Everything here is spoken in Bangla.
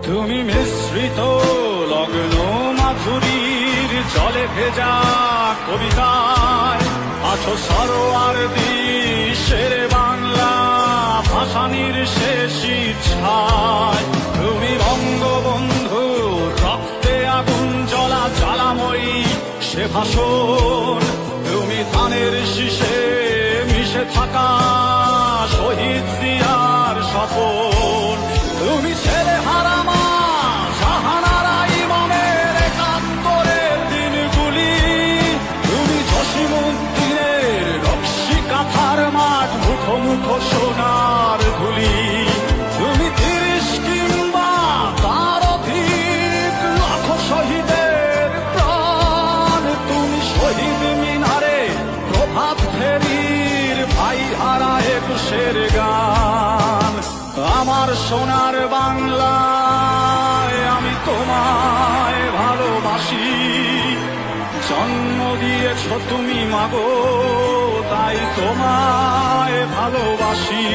তুমি মিশ্রিত লগ্ন মাধুরীর জলে ভেজা কবিতায় আছো সরোয়ার্দী শেরে বাংলা ভাসানির শেষ ইচ্ছায়। তুমি বঙ্গবন্ধু রক্তে আগুন জ্বলা জ্বালাময়ী সে ভাষণ। তুমি ধানের শীষে মিশে থাকা শহীদ জিয়ার স্বপন। তুমি ছেলে হারা মা জাহানারা ইমামের একাত্তরের দিনগুলি। তুমি জসিমউদ্দিনের নকশি কাঁথার মাঠ মুঠো মুঠো সোনার ধুলি। তুমি ৩০ কিংবা তার অধিক লাখো শহীদের প্রাণ। তুমি শহীদ মিনারে প্রভাত ফেরির ভাই হারা ২১-এর গান। আমার সোনার বাংলায় আমি তোমায় ভালোবাসি। জন্ম দিয়েছ তুমি মাগো, তাই তোমায় ভালোবাসি।